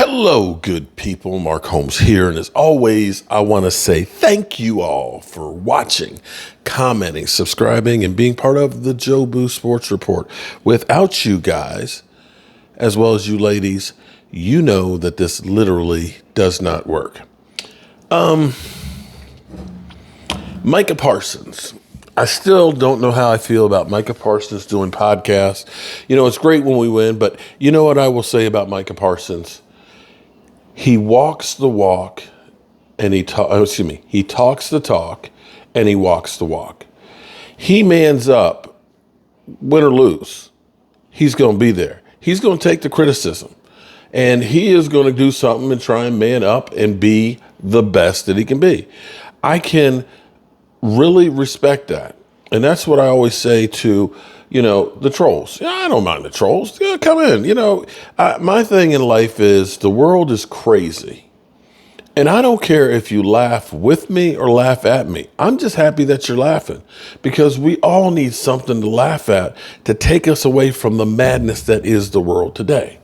Hello, good people. Mark Holmes here. And as always, I want to say thank you all for watching, commenting, subscribing, and being part of the Joe Boo Sports Report. Without you guys, as well as you ladies, you know that this literally does not work. Micah Parsons. I still don't know how I feel about Micah Parsons doing podcasts. You know, it's great when we win, but you know what I will say about Micah Parsons? He walks the walk and he talks the talk and he walks the walk. He mans up, win or lose. He's going to be there. He's going to take the criticism and he is going to do something and try and man up and be the best that he can be. I can really respect that. And that's what I always say to, the trolls. Yeah, I don't mind the trolls. Yeah, come in. My thing in life is the world is crazy. And I don't care if you laugh with me or laugh at me. I'm just happy that you're laughing because we all need something to laugh at to take us away from the madness that is the world today.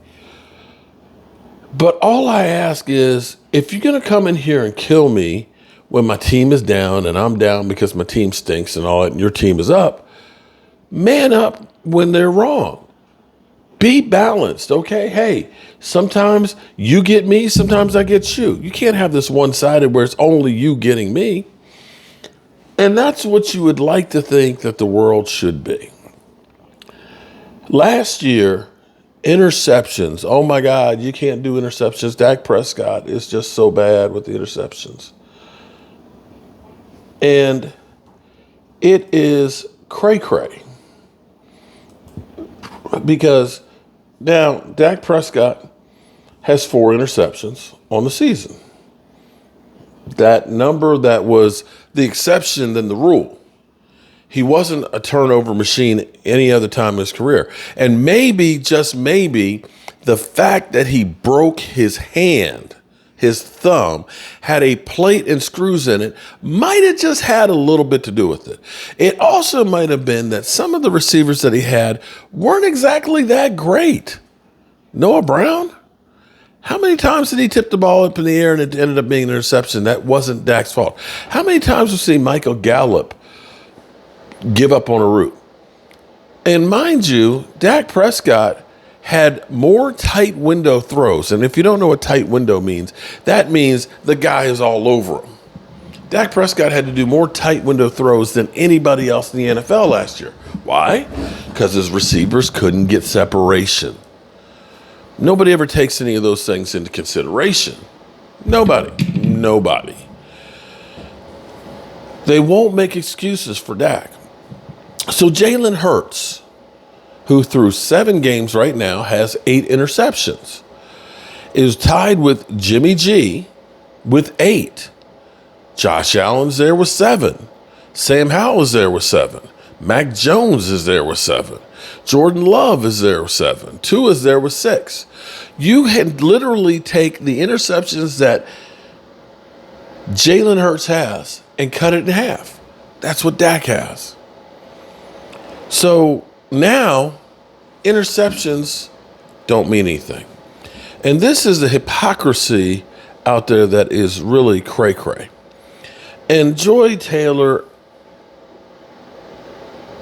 But all I ask is if you're going to come in here and kill me when my team is down and I'm down because my team stinks and all that and your team is up, man up when they're wrong. Be balanced, okay? Hey, sometimes you get me, sometimes I get you. You can't have this one-sided where it's only you getting me. And that's what you would like to think that the world should be. Last year, interceptions. Oh my God, you can't do interceptions. Dak Prescott is just so bad with the interceptions. And it is cray-cray. Because now Dak Prescott has 4 interceptions on the season. That number that was the exception than the rule. He wasn't a turnover machine any other time in his career. And maybe, just maybe, the fact that he broke his hand, his thumb, had a plate and screws in it, might have just had a little bit to do with it. It also might have been that some of the receivers that he had weren't exactly that great. Noah Brown? How many times did he tip the ball up in the air and it ended up being an interception? That wasn't Dak's fault. How many times have we seen Michael Gallup give up on a route? And mind you, Dak Prescott had more tight window throws. And if you don't know what tight window means, that means the guy is all over him. Dak Prescott had to do more tight window throws than anybody else in the NFL last year. Why? Because his receivers couldn't get separation. Nobody ever takes any of those things into consideration. Nobody. They won't make excuses for Dak. So Jalen Hurts, who through 7 games right now has 8 interceptions, is tied with Jimmy G with 8. Josh Allen's there with 7. Sam Howell is there with 7. Mac Jones is there with 7. Jordan Love is there with 7. Tua is there with 6. You had literally take the interceptions that Jalen Hurts has and cut it in half. That's what Dak has. So now, interceptions don't mean anything. And this is the hypocrisy out there that is really cray-cray. And Joy Taylor,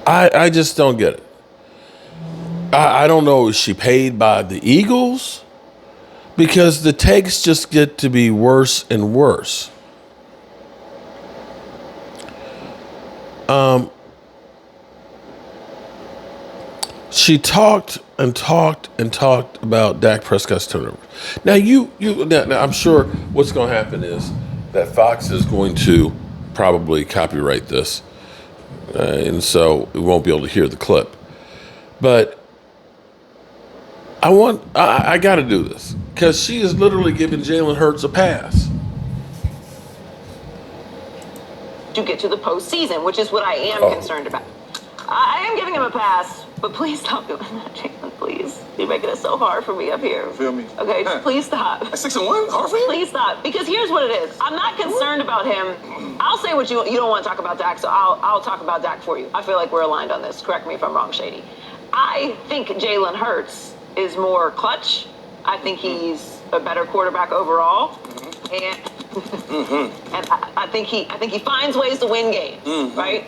I just don't get it. I don't know, is she paid by the Eagles? Because the takes just get to be worse and worse. She talked about Dak Prescott's turnover. Now, now I'm sure what's going to happen is that Fox is going to probably copyright this, and so we won't be able to hear the clip. But I got to do this because she is literally giving Jalen Hurts a pass to get to the postseason, which is what I am concerned about. I am giving him a pass, but please stop doing that, Jalen, please. You're making it so hard for me up here. Feel me? Okay, please stop. At 6-1, hard for you? Please stop, because here's what it is. I'm not concerned about him. I'll say what you don't want to talk about Dak, so I'll talk about Dak for you. I feel like we're aligned on this. Correct me if I'm wrong, Shady. I think Jalen Hurts is more clutch. I think he's a better quarterback overall, and and I think he finds ways to win games, right?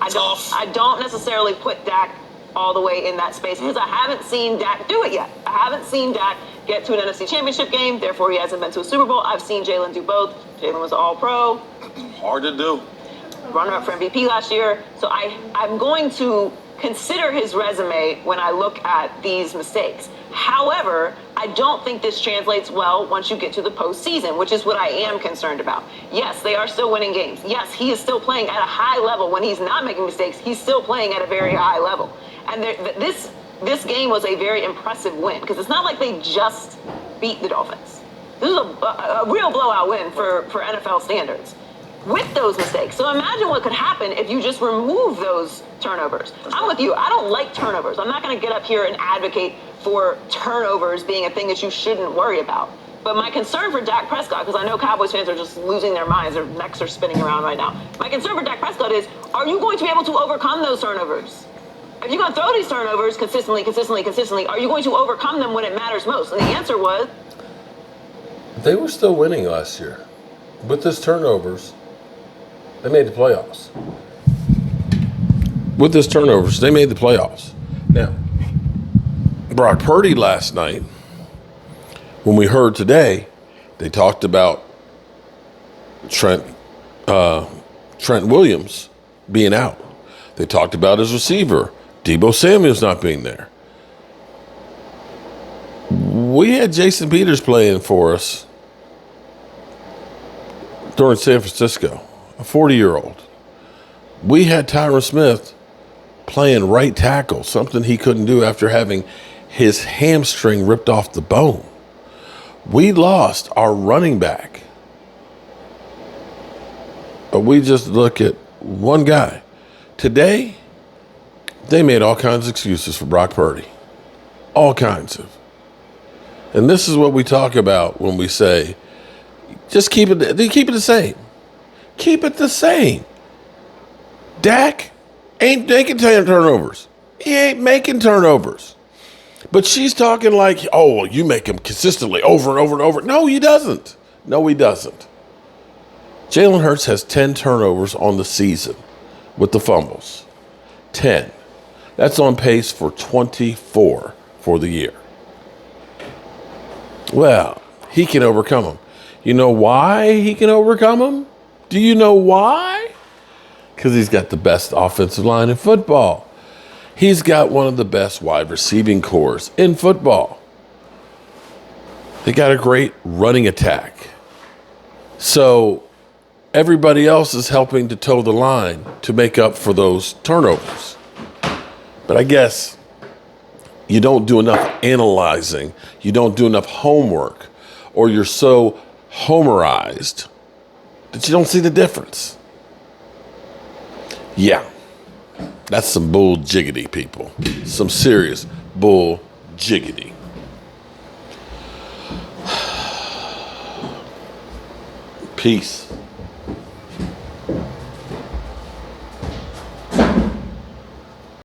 I don't necessarily put Dak all the way in that space because I haven't seen Dak do it yet. I haven't seen Dak get to an NFC Championship game. Therefore, he hasn't been to a Super Bowl. I've seen Jalen do both. Jalen was All-Pro. Hard to do. Runner-up for MVP last year. So I'm going to consider his resume when I look at these mistakes. However, I don't think this translates well once you get to the postseason, which is what I am concerned about. Yes, they are still winning games. Yes, he is still playing at a high level. When he's not making mistakes, he's still playing at a very high level. And this game was a very impressive win because it's not like they just beat the Dolphins. This is a real blowout win for NFL standards with those mistakes. So imagine what could happen if you just remove those turnovers. I'm with you. I don't like turnovers. I'm not going to get up here and advocate for turnovers being a thing that you shouldn't worry about. But my concern for Dak Prescott, because I know Cowboys fans are just losing their minds, their necks are spinning around right now. My concern for Dak Prescott is, are you going to be able to overcome those turnovers? If you're going to throw these turnovers consistently, are you going to overcome them when it matters most? And the answer was... They were still winning last year. With those turnovers, they made the playoffs. With those turnovers, they made the playoffs. Now, Brock Purdy last night, when we heard today, they talked about Trent Williams being out. They talked about his receiver, Deebo Samuel's not being there. We had Jason Peters playing for us during San Francisco, a 40-year-old. We had Tyron Smith playing right tackle, something he couldn't do after having his hamstring ripped off the bone. We lost our running back. But we just look at one guy. Today, they made all kinds of excuses for Brock Purdy. All kinds of. And this is what we talk about when we say, just keep it the same. Keep it the same. Dak ain't making turnovers. He ain't making turnovers. But she's talking like, oh, you make him consistently over and over and over. No, he doesn't. No, he doesn't. Jalen Hurts has 10 turnovers on the season with the fumbles. 10. That's on pace for 24 for the year. Well, he can overcome them. You know why he can overcome them? Do you know why? Because he's got the best offensive line in football. He's got one of the best wide receiving cores in football. They got a great running attack. So everybody else is helping to toe the line to make up for those turnovers. But I guess you don't do enough analyzing. You don't do enough homework. Or you're so homerized that you don't see the difference. Yeah. That's some bull jiggity, people. Some serious bull jiggity. Peace.